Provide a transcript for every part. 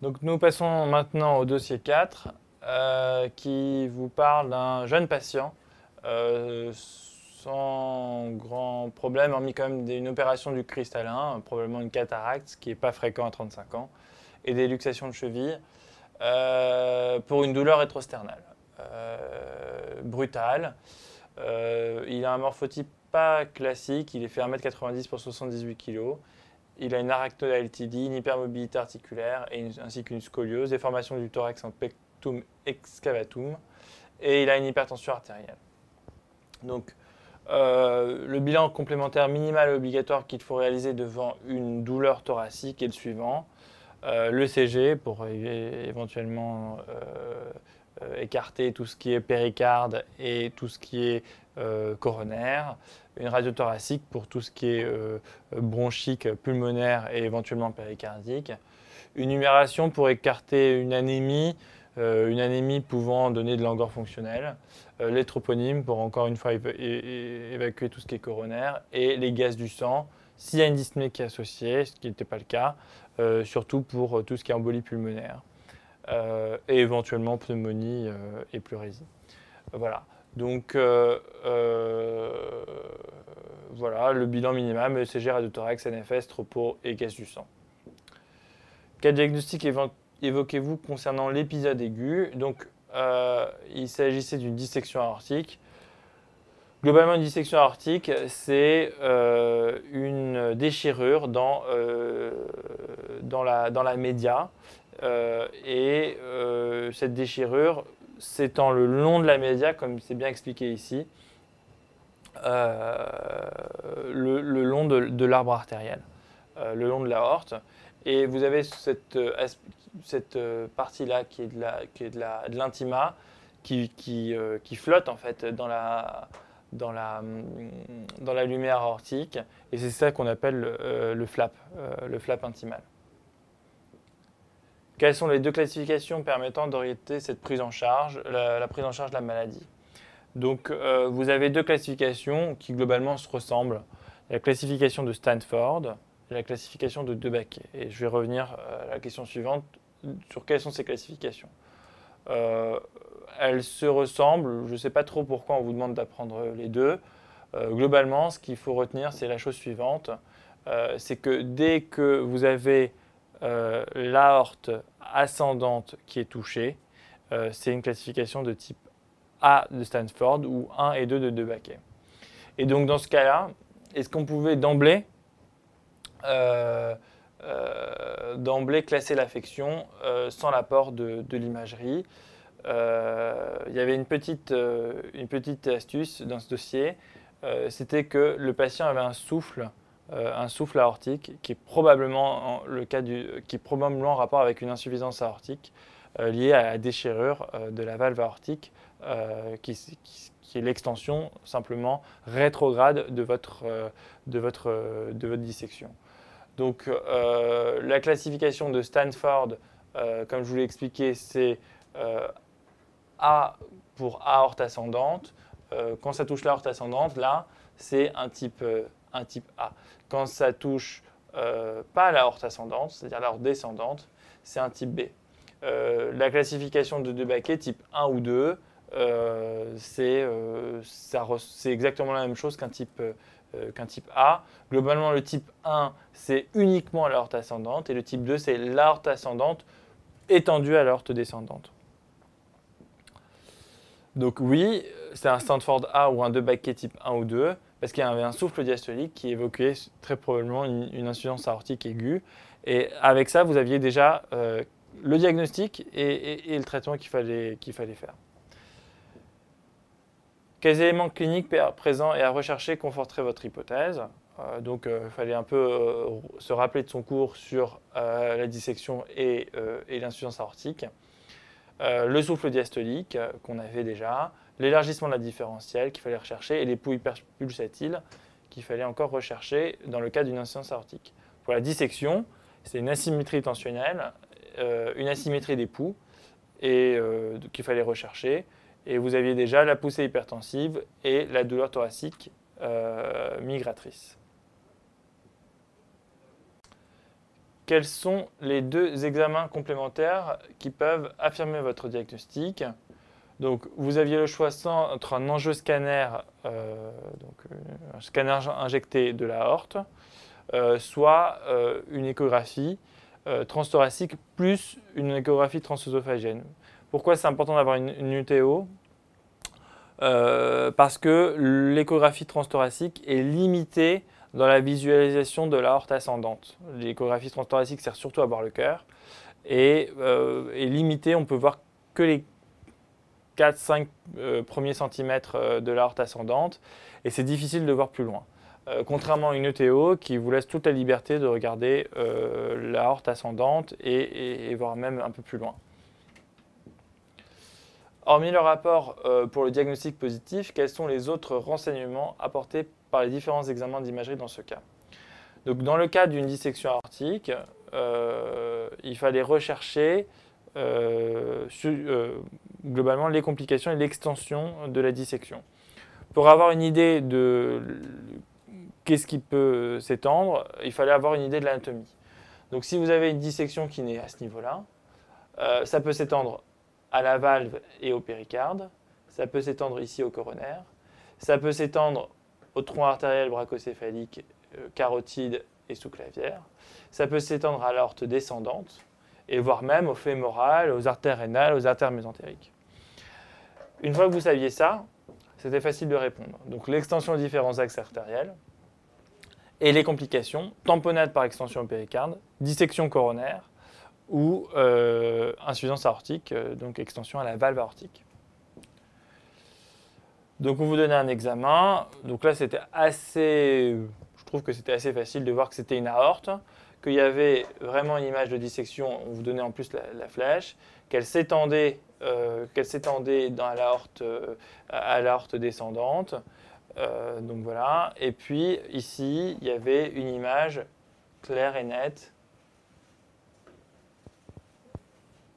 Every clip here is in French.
Donc nous passons maintenant au dossier 4 qui vous parle d'un jeune patient sans grand problème, hormis quand même une opération du cristallin, probablement une cataracte, ce qui n'est pas fréquent à 35 ans, et des luxations de cheville pour une douleur rétrosternale. Brutale. Il a un morphotype pas classique, il est fait 1,90 m pour 78 kg. Il a une arachnoïde LTD, une hypermobilité articulaire ainsi qu'une scoliose, déformation du thorax en pectum excavatum, et il a une hypertension artérielle. Donc, le bilan complémentaire minimal et obligatoire qu'il faut réaliser devant une douleur thoracique est le suivant. L'ECG pour éventuellement écarter tout ce qui est péricarde et tout ce qui est coronaire, une radio thoracique pour tout ce qui est bronchique, pulmonaire et éventuellement péricardique, une numération pour écarter une anémie pouvant donner de l'angor fonctionnel, les troponymes pour encore une fois évacuer tout ce qui est coronaire, et les gaz du sang, s'il y a une dyspnée qui est associée, ce qui n'était pas le cas, surtout pour tout ce qui est embolie pulmonaire, et éventuellement pneumonie et pleurésie. Voilà. Donc, voilà, le bilan minimum, ECG, radiothorax, NFS, tropo et gaz du sang. Quel diagnostic évoquez-vous concernant l'épisode aigu? Donc, il s'agissait d'une dissection aortique. Globalement, une dissection aortique, c'est une déchirure dans la média. Cette déchirure s'étend le long de la média, comme c'est bien expliqué ici, le long de l'arbre artériel, le long de l'aorte. Et vous avez cette partie-là qui est de l'intima qui flotte en fait dans la lumière aortique. Et c'est ça qu'on appelle le flap intimal. Quelles sont les deux classifications permettant d'orienter cette prise en charge, la prise en charge de la maladie? Donc, vous avez deux classifications qui globalement se ressemblent. La classification de Stanford et la classification de Debaquet. Et je vais revenir à la question suivante sur quelles sont ces classifications. Elles se ressemblent, je ne sais pas trop pourquoi on vous demande d'apprendre les deux. Globalement, ce qu'il faut retenir, c'est la chose suivante. C'est que dès que vous avez l'aorte ascendante qui est touchée, c'est une classification de type A de Stanford ou 1 et 2 de Debaquet. Et donc dans ce cas-là, est-ce qu'on pouvait d'emblée classer l'affection sans l'apport de l'imagerie? Il y avait une petite astuce dans ce dossier, c'était que le patient avait un souffle aortique qui est probablement en rapport avec une insuffisance aortique liée à la déchirure de la valve aortique qui est l'extension simplement rétrograde de votre dissection. Donc la classification de Stanford, comme je vous l'ai expliqué, c'est A pour aorte ascendante. Quand ça touche l'aorte ascendante, là, c'est un type A. Quand ça touche pas l'aorte ascendante, c'est-à-dire l'aorte descendante, c'est un type B. La classification de Debaquet, type 1 ou 2, c'est exactement la même chose qu'un type A. Globalement, le type 1, c'est uniquement l'aorte ascendante, et le type 2, c'est l'aorte ascendante étendue à l'aorte descendante. Donc oui, c'est un Stanford A ou un Debaquet type 1 ou 2, parce qu'il y avait un souffle diastolique qui évoquait très probablement une insuffisance aortique aiguë. Et avec ça, vous aviez déjà le diagnostic et le traitement qu'il fallait faire. Quels éléments cliniques présents et à rechercher conforteraient votre hypothèse? Donc, il fallait un peu se rappeler de son cours sur la dissection et l'insuffisance aortique. Le souffle diastolique qu'on avait déjà, l'élargissement de la différentielle qu'il fallait rechercher et les pouls hyperpulsatiles qu'il fallait encore rechercher dans le cas d'une insuffisance aortique. Pour la dissection, c'est une asymétrie tensionnelle, une asymétrie des pouls qu'il fallait rechercher. Et vous aviez déjà la poussée hypertensive et la douleur thoracique migratrice. quels sont les deux examens complémentaires qui peuvent affirmer votre diagnostic? Donc, vous aviez le choix entre un enjeu scanner, un scanner injecté de l'aorte, soit une échographie transthoracique plus une échographie transœsophagienne. Pourquoi c'est important d'avoir une UTO? Parce que l'échographie transthoracique est limitée dans la visualisation de l'aorte ascendante. L'échographie transthoracique sert surtout à voir le cœur et est limitée, on peut voir que les 4-5 premiers centimètres de l'aorte ascendante et c'est difficile de voir plus loin. Contrairement à une ETO qui vous laisse toute la liberté de regarder l'aorte ascendante et voir même un peu plus loin. Hormis le rapport pour le diagnostic positif, quels sont les autres renseignements apportés par les différents examens d'imagerie dans ce cas? Donc, dans le cas d'une dissection aortique, il fallait rechercher globalement les complications et l'extension de la dissection. Pour avoir une idée de qu'est-ce qui peut s'étendre, il fallait avoir une idée de l'anatomie. Donc si vous avez une dissection qui naît à ce niveau-là, ça peut s'étendre à la valve et au péricarde, ça peut s'étendre ici au coronaire, ça peut s'étendre au tronc artériel brachocéphalique, carotide et sous-clavière, ça peut s'étendre à l'aorte descendante, et voire même au fémoral, aux artères rénales, aux artères mésentériques. Une fois que vous saviez ça, c'était facile de répondre. Donc l'extension aux différents axes artériels et les complications, tamponnade par extension au péricarde, dissection coronaire ou insuffisance aortique, donc extension à la valve aortique. Donc on vous donnait un examen. Donc là c'était je trouve que c'était assez facile de voir que c'était une aorte, qu'il y avait vraiment une image de dissection, on vous donnait en plus la flèche, qu'elle s'étendait dans l'aorte, à l'aorte descendante. Donc voilà. Et puis ici, il y avait une image claire et nette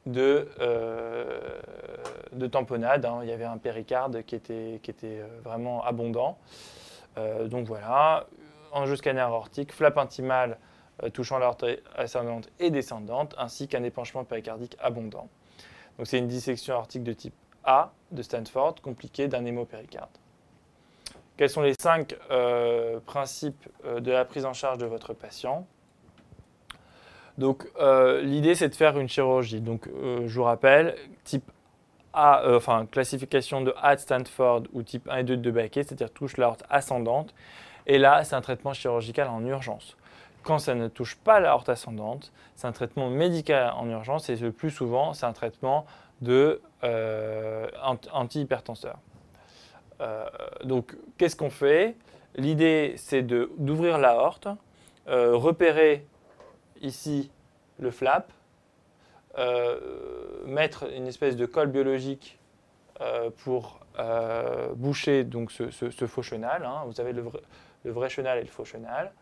de tamponnade. Hein. Il y avait un péricarde qui était vraiment abondant. Donc voilà, enjeu scanner aortique, flap intimal touchant l'aorte ascendante et descendante, ainsi qu'un épanchement péricardique abondant. Donc c'est une dissection aortique de type A de Stanford, compliquée d'un hémopéricarde. Quels sont les 5 principes de la prise en charge de votre patient? Donc l'idée c'est de faire une chirurgie. Donc je vous rappelle, type A, classification de A de Stanford ou type 1 et 2 de Baquet, c'est-à-dire touche l'aorte ascendante. Et là, c'est un traitement chirurgical en urgence. Quand ça ne touche pas l'aorte ascendante, c'est un traitement médical en urgence et le plus souvent, c'est un traitement de antihypertenseur. Donc, qu'est-ce qu'on fait? L'idée, c'est d'ouvrir l'aorte, repérer ici le flap, mettre une espèce de colle biologique pour boucher donc, ce faux chenal. Hein. Vous avez le vrai chenal et le faux chenal.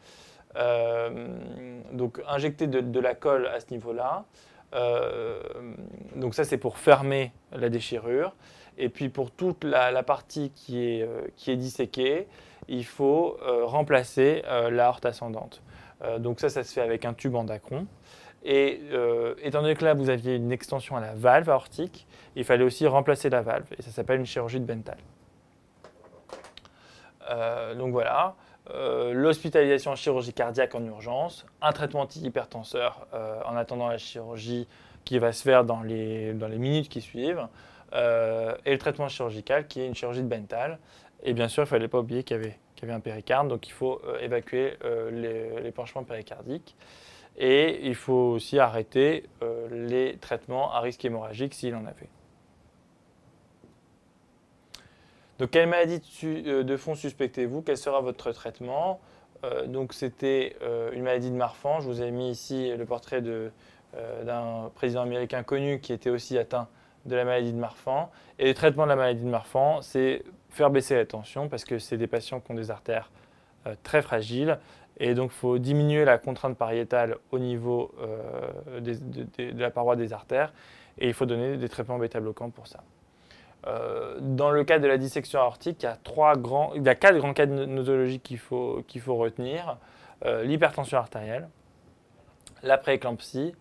Donc injecter de la colle à ce niveau-là. Donc ça c'est pour fermer la déchirure. Et puis pour toute la partie qui est disséquée, il faut remplacer l'aorte ascendante. Donc ça se fait avec un tube en Dacron. Et étant donné que là vous aviez une extension à la valve aortique, il fallait aussi remplacer la valve. Et ça s'appelle une chirurgie de Bentall. Donc voilà. L'hospitalisation en chirurgie cardiaque en urgence, un traitement antihypertenseur en attendant la chirurgie qui va se faire dans les minutes qui suivent, et le traitement chirurgical qui est une chirurgie de Bentall. Et bien sûr, il ne fallait pas oublier qu'il y avait un péricarde, donc il faut évacuer l'épanchement péricardique. Et il faut aussi arrêter les traitements à risque hémorragique s'il en avait. Donc, quelle maladie de fond suspectez-vous? Quel sera votre traitement? Donc, c'était une maladie de Marfan. Je vous ai mis ici le portrait d'un président américain connu qui était aussi atteint de la maladie de Marfan. Et le traitement de la maladie de Marfan, c'est faire baisser la tension parce que c'est des patients qui ont des artères très fragiles. Et donc, il faut diminuer la contrainte pariétale au niveau de la paroi des artères. Et il faut donner des traitements bêta-bloquants pour ça. Dans le cas de la dissection aortique, il y a 4 grands cas de nosologie qu'il faut retenir. L'hypertension artérielle, la prééclampsie,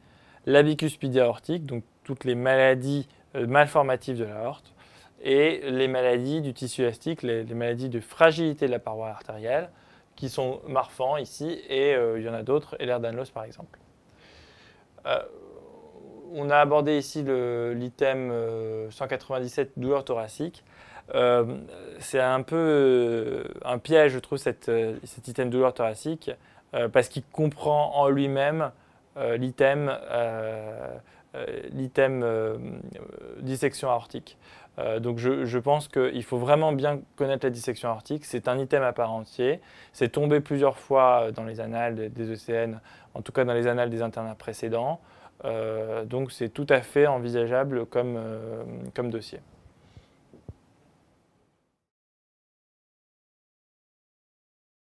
la bicuspidie aortique, donc toutes les maladies malformatives de l'aorte, et les maladies du tissu élastique, les maladies de fragilité de la paroi artérielle, qui sont Marfan ici, et il y en a d'autres, Ehlers-Danlos par exemple. On a abordé ici l'item 197, douleur thoracique. C'est un peu un piège, je trouve, cet item douleur thoracique, parce qu'il comprend en lui-même l'item dissection aortique. Donc je pense qu'il faut vraiment bien connaître la dissection aortique. C'est un item à part entier. C'est tombé plusieurs fois dans les annales des ECN, en tout cas dans les annales des internats précédents. Donc c'est tout à fait envisageable comme dossier.